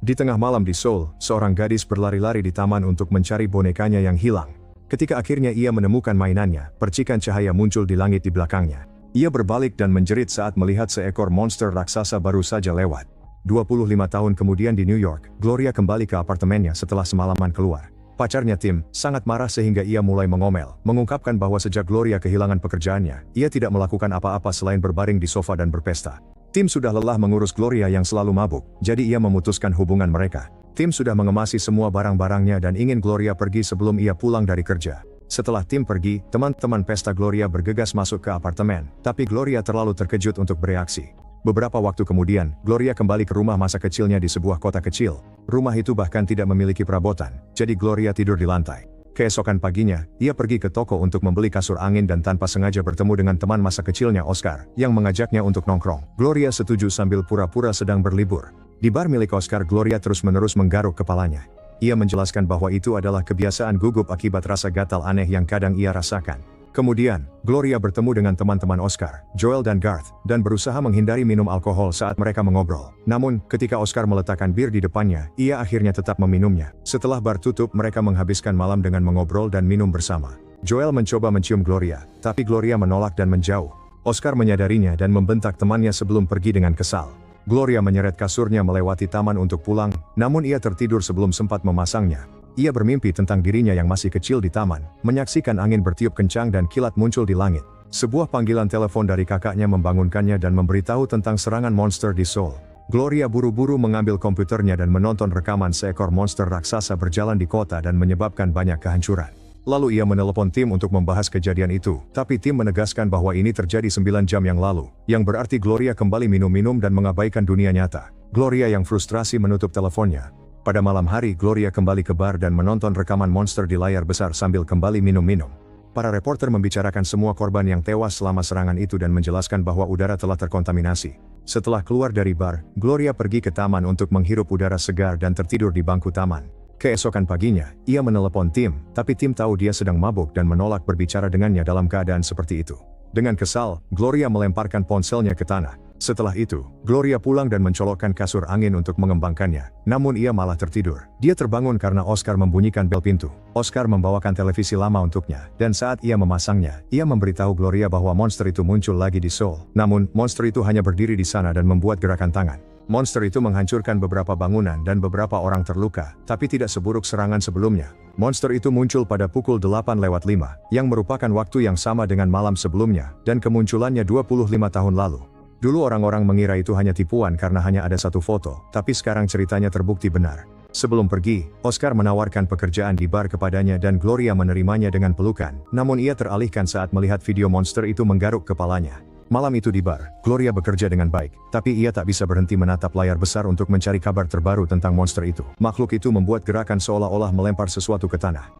Di tengah malam di Seoul, seorang gadis berlari-lari di taman untuk mencari bonekanya yang hilang. Ketika akhirnya ia menemukan mainannya, percikan cahaya muncul di langit di belakangnya. Ia berbalik dan menjerit saat melihat seekor monster raksasa baru saja lewat. 25 tahun kemudian di New York, Gloria kembali ke apartemennya setelah semalaman keluar. Pacarnya Tim sangat marah sehingga ia mulai mengomel, mengungkapkan bahwa sejak Gloria kehilangan pekerjaannya, ia tidak melakukan apa-apa selain berbaring di sofa dan berpesta. Tim sudah lelah mengurus Gloria yang selalu mabuk, jadi ia memutuskan hubungan mereka. Tim sudah mengemasi semua barang-barangnya dan ingin Gloria pergi sebelum ia pulang dari kerja. Setelah Tim pergi, teman-teman pesta Gloria bergegas masuk ke apartemen, tapi Gloria terlalu terkejut untuk bereaksi. Beberapa waktu kemudian, Gloria kembali ke rumah masa kecilnya di sebuah kota kecil. Rumah itu bahkan tidak memiliki perabotan, jadi Gloria tidur di lantai. Keesokan paginya, ia pergi ke toko untuk membeli kasur angin dan tanpa sengaja bertemu dengan teman masa kecilnya Oscar, yang mengajaknya untuk nongkrong. Gloria setuju sambil pura-pura sedang berlibur. Di bar milik Oscar, Gloria terus-menerus menggaruk kepalanya. Ia menjelaskan bahwa itu adalah kebiasaan gugup akibat rasa gatal aneh yang kadang ia rasakan. Kemudian, Gloria bertemu dengan teman-teman Oscar, Joel dan Garth, dan berusaha menghindari minum alkohol saat mereka mengobrol. Namun, ketika Oscar meletakkan bir di depannya, ia akhirnya tetap meminumnya. Setelah bar tutup, mereka menghabiskan malam dengan mengobrol dan minum bersama. Joel mencoba mencium Gloria, tapi Gloria menolak dan menjauh. Oscar menyadarinya dan membentak temannya sebelum pergi dengan kesal. Gloria menyeret kasurnya melewati taman untuk pulang, namun ia tertidur sebelum sempat memasangnya. Ia bermimpi tentang dirinya yang masih kecil di taman, menyaksikan angin bertiup kencang dan kilat muncul di langit. Sebuah panggilan telepon dari kakaknya membangunkannya dan memberitahu tentang serangan monster di Seoul. Gloria buru-buru mengambil komputernya dan menonton rekaman seekor monster raksasa berjalan di kota dan menyebabkan banyak kehancuran. Lalu ia menelepon Tim untuk membahas kejadian itu, tapi Tim menegaskan bahwa ini terjadi 9 jam yang lalu, yang berarti Gloria kembali minum-minum dan mengabaikan dunia nyata. Gloria yang frustrasi menutup teleponnya. Pada malam hari, Gloria kembali ke bar dan menonton rekaman monster di layar besar sambil kembali minum-minum. Para reporter membicarakan semua korban yang tewas selama serangan itu dan menjelaskan bahwa udara telah terkontaminasi. Setelah keluar dari bar, Gloria pergi ke taman untuk menghirup udara segar dan tertidur di bangku taman. Keesokan paginya, ia menelepon Tim, tapi Tim tahu dia sedang mabuk dan menolak berbicara dengannya dalam keadaan seperti itu. Dengan kesal, Gloria melemparkan ponselnya ke tanah. Setelah itu, Gloria pulang dan mencolokkan kasur angin untuk mengembangkannya, namun ia malah tertidur. Dia terbangun karena Oscar membunyikan bel pintu. Oscar membawakan televisi lama untuknya, dan saat ia memasangnya, ia memberitahu Gloria bahwa monster itu muncul lagi di Seoul. Namun, monster itu hanya berdiri di sana dan membuat gerakan tangan. Monster itu menghancurkan beberapa bangunan dan beberapa orang terluka, tapi tidak seburuk serangan sebelumnya. Monster itu muncul pada pukul 8:05, yang merupakan waktu yang sama dengan malam sebelumnya, dan kemunculannya 25 tahun lalu. Dulu orang-orang mengira itu hanya tipuan karena hanya ada satu foto, tapi sekarang ceritanya terbukti benar. Sebelum pergi, Oscar menawarkan pekerjaan di bar kepadanya dan Gloria menerimanya dengan pelukan, namun ia teralihkan saat melihat video monster itu menggaruk kepalanya. Malam itu di bar, Gloria bekerja dengan baik, tapi ia tak bisa berhenti menatap layar besar untuk mencari kabar terbaru tentang monster itu. Makhluk itu membuat gerakan seolah-olah melempar sesuatu ke tanah.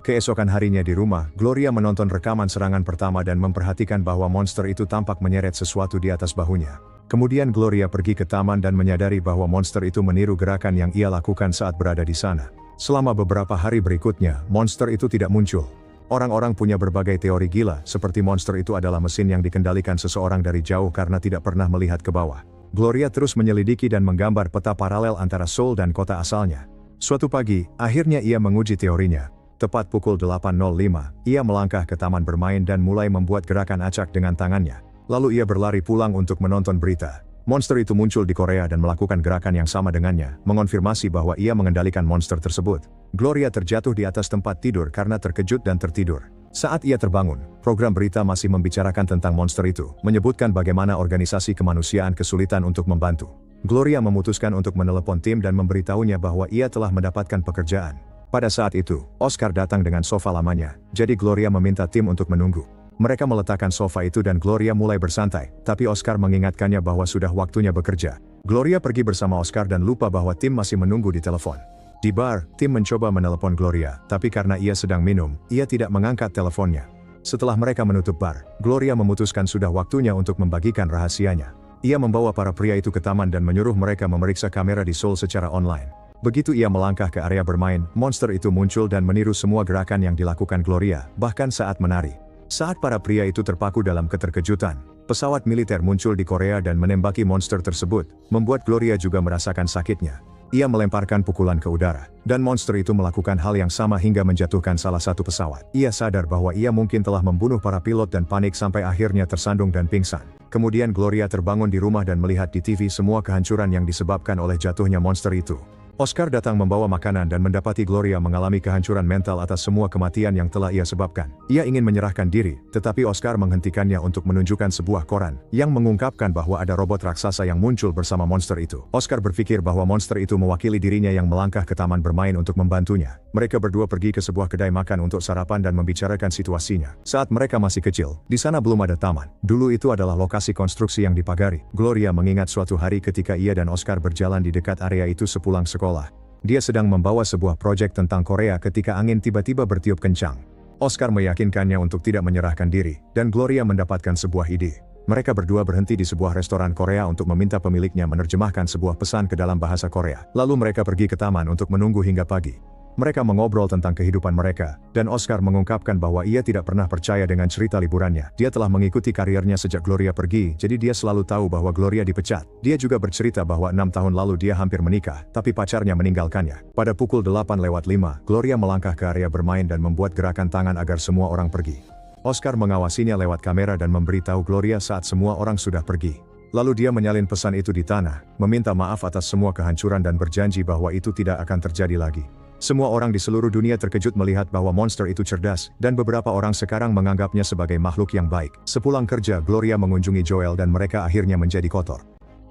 Keesokan harinya di rumah, Gloria menonton rekaman serangan pertama dan memperhatikan bahwa monster itu tampak menyeret sesuatu di atas bahunya. Kemudian Gloria pergi ke taman dan menyadari bahwa monster itu meniru gerakan yang ia lakukan saat berada di sana. Selama beberapa hari berikutnya, monster itu tidak muncul. Orang-orang punya berbagai teori gila, seperti monster itu adalah mesin yang dikendalikan seseorang dari jauh karena tidak pernah melihat ke bawah. Gloria terus menyelidiki dan menggambar peta paralel antara Seoul dan kota asalnya. Suatu pagi, akhirnya ia menguji teorinya. Tepat pukul 8:05, ia melangkah ke taman bermain dan mulai membuat gerakan acak dengan tangannya. Lalu ia berlari pulang untuk menonton berita. Monster itu muncul di Korea dan melakukan gerakan yang sama dengannya, mengonfirmasi bahwa ia mengendalikan monster tersebut. Gloria terjatuh di atas tempat tidur karena terkejut dan tertidur. Saat ia terbangun, program berita masih membicarakan tentang monster itu, menyebutkan bagaimana organisasi kemanusiaan kesulitan untuk membantu. Gloria memutuskan untuk menelepon Tim dan memberitahunya bahwa ia telah mendapatkan pekerjaan. Pada saat itu, Oscar datang dengan sofa lamanya, jadi Gloria meminta Tim untuk menunggu. Mereka meletakkan sofa itu dan Gloria mulai bersantai, tapi Oscar mengingatkannya bahwa sudah waktunya bekerja. Gloria pergi bersama Oscar dan lupa bahwa Tim masih menunggu di telepon. Di bar, Tim mencoba menelepon Gloria, tapi karena ia sedang minum, ia tidak mengangkat teleponnya. Setelah mereka menutup bar, Gloria memutuskan sudah waktunya untuk membagikan rahasianya. Ia membawa para pria itu ke taman dan menyuruh mereka memeriksa kamera di Seoul secara online. Begitu ia melangkah ke area bermain, monster itu muncul dan meniru semua gerakan yang dilakukan Gloria, bahkan saat menari. Saat para pria itu terpaku dalam keterkejutan, pesawat militer muncul di Korea dan menembaki monster tersebut, membuat Gloria juga merasakan sakitnya. Ia melemparkan pukulan ke udara, dan monster itu melakukan hal yang sama hingga menjatuhkan salah satu pesawat. Ia sadar bahwa ia mungkin telah membunuh para pilot dan panik sampai akhirnya tersandung dan pingsan. Kemudian Gloria terbangun di rumah dan melihat di TV semua kehancuran yang disebabkan oleh jatuhnya monster itu. Oscar datang membawa makanan dan mendapati Gloria mengalami kehancuran mental atas semua kematian yang telah ia sebabkan. Ia ingin menyerahkan diri, tetapi Oscar menghentikannya untuk menunjukkan sebuah koran yang mengungkapkan bahwa ada robot raksasa yang muncul bersama monster itu. Oscar berpikir bahwa monster itu mewakili dirinya yang melangkah ke taman bermain untuk membantunya. Mereka berdua pergi ke sebuah kedai makan untuk sarapan dan membicarakan situasinya. Saat mereka masih kecil, di sana belum ada taman. Dulu itu adalah lokasi konstruksi yang dipagari. Gloria mengingat suatu hari ketika ia dan Oscar berjalan di dekat area itu sepulang sekolah. Dia sedang membawa sebuah proyek tentang Korea ketika angin tiba-tiba bertiup kencang. Oscar meyakinkannya untuk tidak menyerahkan diri, dan Gloria mendapatkan sebuah ide. Mereka berdua berhenti di sebuah restoran Korea untuk meminta pemiliknya menerjemahkan sebuah pesan ke dalam bahasa Korea. Lalu mereka pergi ke taman untuk menunggu hingga pagi. Mereka mengobrol tentang kehidupan mereka, dan Oscar mengungkapkan bahwa ia tidak pernah percaya dengan cerita liburannya. Dia telah mengikuti karirnya sejak Gloria pergi, jadi dia selalu tahu bahwa Gloria dipecat. Dia juga bercerita bahwa 6 tahun lalu dia hampir menikah, tapi pacarnya meninggalkannya. Pada pukul 8:05, Gloria melangkah ke area bermain dan membuat gerakan tangan agar semua orang pergi. Oscar mengawasinya lewat kamera dan memberitahu Gloria saat semua orang sudah pergi. Lalu dia menyalin pesan itu di tanah, meminta maaf atas semua kehancuran dan berjanji bahwa itu tidak akan terjadi lagi. Semua orang di seluruh dunia terkejut melihat bahwa monster itu cerdas, dan beberapa orang sekarang menganggapnya sebagai makhluk yang baik. Sepulang kerja, Gloria mengunjungi Joel dan mereka akhirnya menjadi kotor.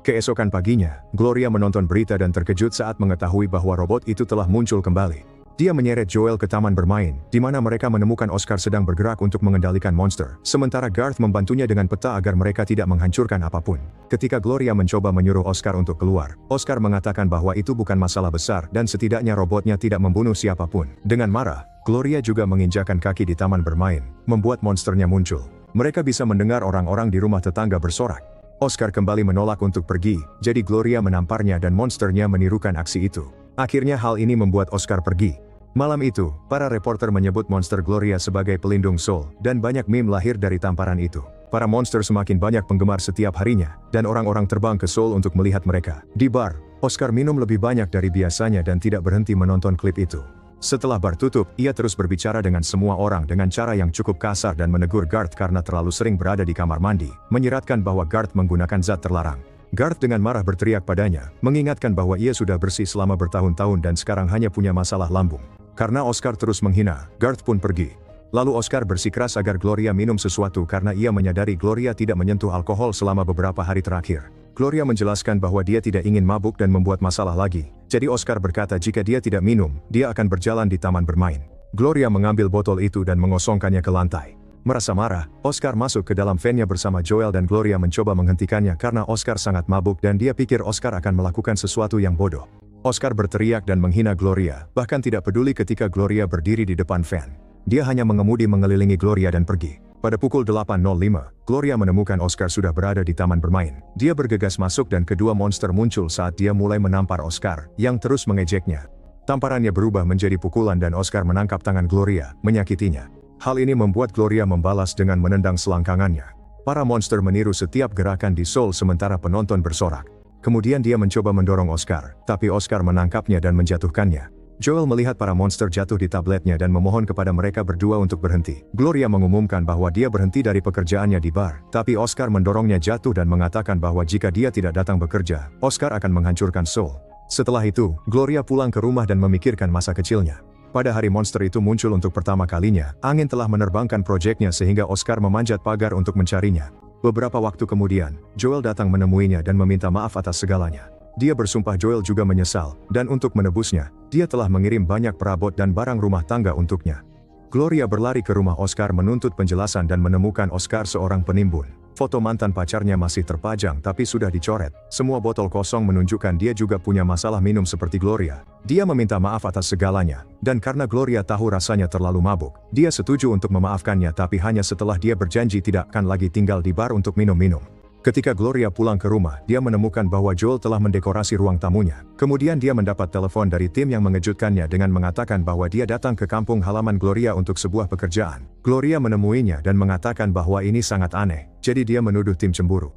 Keesokan paginya, Gloria menonton berita dan terkejut saat mengetahui bahwa robot itu telah muncul kembali. Dia menyeret Joel ke taman bermain, di mana mereka menemukan Oscar sedang bergerak untuk mengendalikan monster, sementara Garth membantunya dengan peta agar mereka tidak menghancurkan apapun. Ketika Gloria mencoba menyuruh Oscar untuk keluar, Oscar mengatakan bahwa itu bukan masalah besar dan setidaknya robotnya tidak membunuh siapapun. Dengan marah, Gloria juga menginjakan kaki di taman bermain, membuat monsternya muncul. Mereka bisa mendengar orang-orang di rumah tetangga bersorak. Oscar kembali menolak untuk pergi, jadi Gloria menamparnya dan monsternya menirukan aksi itu. Akhirnya hal ini membuat Oscar pergi. Malam itu, para reporter menyebut monster Gloria sebagai pelindung Seoul, dan banyak meme lahir dari tamparan itu. Para monster semakin banyak penggemar setiap harinya, dan orang-orang terbang ke Seoul untuk melihat mereka. Di bar, Oscar minum lebih banyak dari biasanya dan tidak berhenti menonton klip itu. Setelah bar tutup, ia terus berbicara dengan semua orang dengan cara yang cukup kasar dan menegur Garth karena terlalu sering berada di kamar mandi, menyiratkan bahwa Garth menggunakan zat terlarang. Garth dengan marah berteriak padanya, mengingatkan bahwa ia sudah bersih selama bertahun-tahun dan sekarang hanya punya masalah lambung. Karena Oscar terus menghina, Garth pun pergi. Lalu Oscar bersikeras agar Gloria minum sesuatu karena ia menyadari Gloria tidak menyentuh alkohol selama beberapa hari terakhir. Gloria menjelaskan bahwa dia tidak ingin mabuk dan membuat masalah lagi. Jadi Oscar berkata jika dia tidak minum, dia akan berjalan di taman bermain. Gloria mengambil botol itu dan mengosongkannya ke lantai. Merasa marah, Oscar masuk ke dalam van-nya bersama Joel dan Gloria mencoba menghentikannya karena Oscar sangat mabuk dan dia pikir Oscar akan melakukan sesuatu yang bodoh. Oscar berteriak dan menghina Gloria, bahkan tidak peduli ketika Gloria berdiri di depan van. Dia hanya mengemudi mengelilingi Gloria dan pergi. Pada pukul 8:05, Gloria menemukan Oscar sudah berada di taman bermain. Dia bergegas masuk dan kedua monster muncul saat dia mulai menampar Oscar, yang terus mengejeknya. Tamparannya berubah menjadi pukulan dan Oscar menangkap tangan Gloria, menyakitinya. Hal ini membuat Gloria membalas dengan menendang selangkangannya. Para monster meniru setiap gerakan di Seoul sementara penonton bersorak. Kemudian dia mencoba mendorong Oscar, tapi Oscar menangkapnya dan menjatuhkannya. Joel melihat para monster jatuh di tabletnya dan memohon kepada mereka berdua untuk berhenti. Gloria mengumumkan bahwa dia berhenti dari pekerjaannya di bar, tapi Oscar mendorongnya jatuh dan mengatakan bahwa jika dia tidak datang bekerja, Oscar akan menghancurkan Seoul. Setelah itu, Gloria pulang ke rumah dan memikirkan masa kecilnya. Pada hari monster itu muncul untuk pertama kalinya, angin telah menerbangkan proyeknya sehingga Oscar memanjat pagar untuk mencarinya. Beberapa waktu kemudian, Joel datang menemuinya dan meminta maaf atas segalanya. Dia bersumpah Joel juga menyesal, dan untuk menebusnya, dia telah mengirim banyak perabot dan barang rumah tangga untuknya. Gloria berlari ke rumah Oscar menuntut penjelasan dan menemukan Oscar seorang penimbun. Foto mantan pacarnya masih terpajang tapi sudah dicoret. Semua botol kosong menunjukkan dia juga punya masalah minum seperti Gloria. Dia meminta maaf atas segalanya, dan karena Gloria tahu rasanya terlalu mabuk, dia setuju untuk memaafkannya tapi hanya setelah dia berjanji tidak akan lagi tinggal di bar untuk minum-minum. Ketika Gloria pulang ke rumah, dia menemukan bahwa Joel telah mendekorasi ruang tamunya. Kemudian dia mendapat telepon dari tim yang mengejutkannya dengan mengatakan bahwa dia datang ke kampung halaman Gloria untuk sebuah pekerjaan. Gloria menemuinya dan mengatakan bahwa ini sangat aneh, jadi dia menuduh tim cemburu.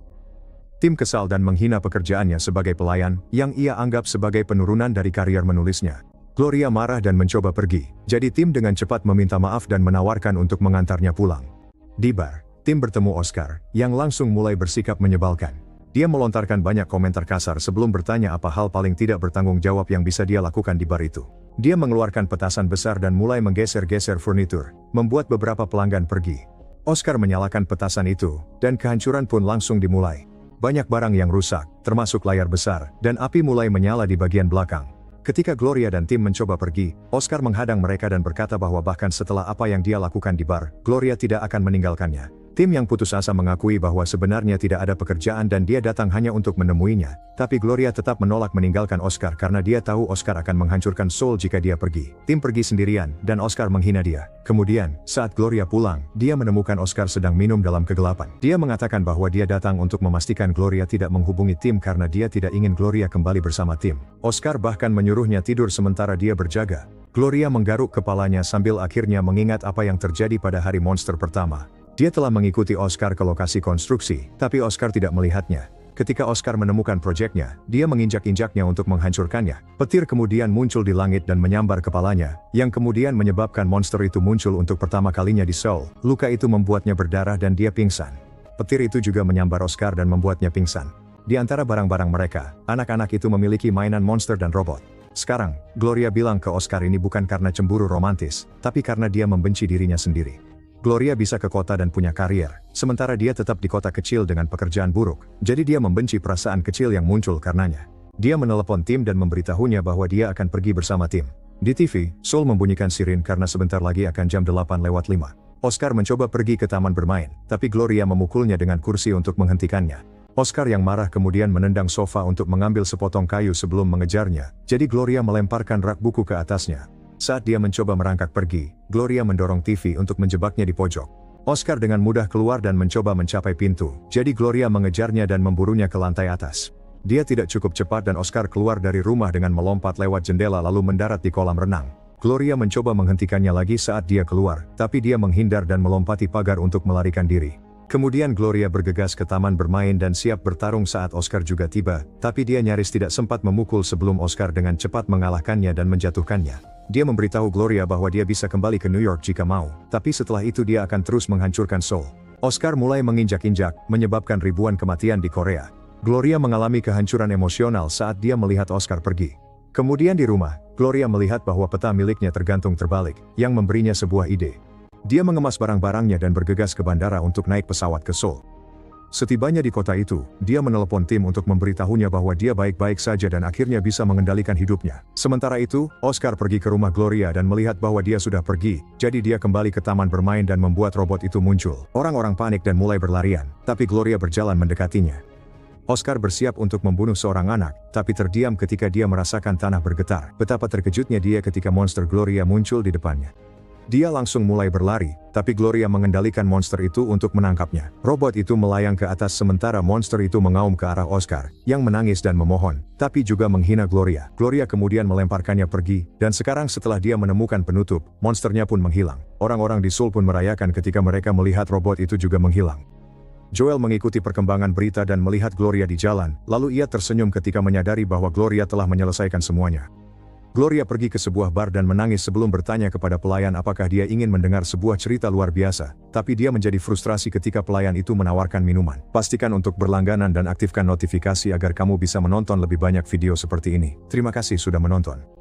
Tim kesal dan menghina pekerjaannya sebagai pelayan, yang ia anggap sebagai penurunan dari karier menulisnya. Gloria marah dan mencoba pergi, jadi tim dengan cepat meminta maaf dan menawarkan untuk mengantarnya pulang. Di bar, tim bertemu Oscar, yang langsung mulai bersikap menyebalkan. Dia melontarkan banyak komentar kasar sebelum bertanya apa hal paling tidak bertanggung jawab yang bisa dia lakukan di bar itu. Dia mengeluarkan petasan besar dan mulai menggeser-geser furnitur, membuat beberapa pelanggan pergi. Oscar menyalakan petasan itu, dan kehancuran pun langsung dimulai. Banyak barang yang rusak, termasuk layar besar, dan api mulai menyala di bagian belakang. Ketika Gloria dan tim mencoba pergi, Oscar menghadang mereka dan berkata bahwa bahkan setelah apa yang dia lakukan di bar, Gloria tidak akan meninggalkannya. Tim yang putus asa mengakui bahwa sebenarnya tidak ada pekerjaan dan dia datang hanya untuk menemuinya, tapi Gloria tetap menolak meninggalkan Oscar karena dia tahu Oscar akan menghancurkan Soul jika dia pergi. Tim pergi sendirian, dan Oscar menghina dia. Kemudian, saat Gloria pulang, dia menemukan Oscar sedang minum dalam kegelapan. Dia mengatakan bahwa dia datang untuk memastikan Gloria tidak menghubungi tim karena dia tidak ingin Gloria kembali bersama tim. Oscar bahkan menyuruhnya tidur sementara dia berjaga. Gloria menggaruk kepalanya sambil akhirnya mengingat apa yang terjadi pada hari monster pertama. Dia telah mengikuti Oscar ke lokasi konstruksi, tapi Oscar tidak melihatnya. Ketika Oscar menemukan proyeknya, dia menginjak-injaknya untuk menghancurkannya. Petir kemudian muncul di langit dan menyambar kepalanya, yang kemudian menyebabkan monster itu muncul untuk pertama kalinya di Seoul. Luka itu membuatnya berdarah dan dia pingsan. Petir itu juga menyambar Oscar dan membuatnya pingsan. Di antara barang-barang mereka, anak-anak itu memiliki mainan monster dan robot. Sekarang, Gloria bilang ke Oscar ini bukan karena cemburu romantis, tapi karena dia membenci dirinya sendiri. Gloria bisa ke kota dan punya karier, sementara dia tetap di kota kecil dengan pekerjaan buruk, jadi dia membenci perasaan kecil yang muncul karenanya. Dia menelepon tim dan memberitahunya bahwa dia akan pergi bersama tim. Di TV, Seoul membunyikan sirin karena sebentar lagi akan jam 8:05. Oscar mencoba pergi ke taman bermain, tapi Gloria memukulnya dengan kursi untuk menghentikannya. Oscar yang marah kemudian menendang sofa untuk mengambil sepotong kayu sebelum mengejarnya, jadi Gloria melemparkan rak buku ke atasnya. Saat dia mencoba merangkak pergi, Gloria mendorong TV untuk menjebaknya di pojok. Oscar dengan mudah keluar dan mencoba mencapai pintu, jadi Gloria mengejarnya dan memburunya ke lantai atas. Dia tidak cukup cepat dan Oscar keluar dari rumah dengan melompat lewat jendela lalu mendarat di kolam renang. Gloria mencoba menghentikannya lagi saat dia keluar, tapi dia menghindar dan melompati pagar untuk melarikan diri. Kemudian Gloria bergegas ke taman bermain dan siap bertarung saat Oscar juga tiba, tapi dia nyaris tidak sempat memukul sebelum Oscar dengan cepat mengalahkannya dan menjatuhkannya. Dia memberitahu Gloria bahwa dia bisa kembali ke New York jika mau, tapi setelah itu dia akan terus menghancurkan Seoul. Oscar mulai menginjak-injak, menyebabkan ribuan kematian di Korea. Gloria mengalami kehancuran emosional saat dia melihat Oscar pergi. Kemudian di rumah, Gloria melihat bahwa peta miliknya tergantung terbalik, yang memberinya sebuah ide. Dia mengemas barang-barangnya dan bergegas ke bandara untuk naik pesawat ke Seoul. Setibanya di kota itu, dia menelepon tim untuk memberitahunya bahwa dia baik-baik saja dan akhirnya bisa mengendalikan hidupnya. Sementara itu, Oscar pergi ke rumah Gloria dan melihat bahwa dia sudah pergi, jadi dia kembali ke taman bermain dan membuat robot itu muncul. Orang-orang panik dan mulai berlarian, tapi Gloria berjalan mendekatinya. Oscar bersiap untuk membunuh seorang anak, tapi terdiam ketika dia merasakan tanah bergetar. Betapa terkejutnya dia ketika monster Gloria muncul di depannya. Dia langsung mulai berlari, tapi Gloria mengendalikan monster itu untuk menangkapnya. Robot itu melayang ke atas sementara monster itu mengaum ke arah Oscar, yang menangis dan memohon, tapi juga menghina Gloria. Gloria kemudian melemparkannya pergi, dan sekarang setelah dia menemukan penutup, monsternya pun menghilang. Orang-orang di Seoul pun merayakan ketika mereka melihat robot itu juga menghilang. Joel mengikuti perkembangan berita dan melihat Gloria di jalan, lalu ia tersenyum ketika menyadari bahwa Gloria telah menyelesaikan semuanya. Gloria pergi ke sebuah bar dan menangis sebelum bertanya kepada pelayan apakah dia ingin mendengar sebuah cerita luar biasa, tapi dia menjadi frustrasi ketika pelayan itu menawarkan minuman. Pastikan untuk berlangganan dan aktifkan notifikasi agar kamu bisa menonton lebih banyak video seperti ini. Terima kasih sudah menonton.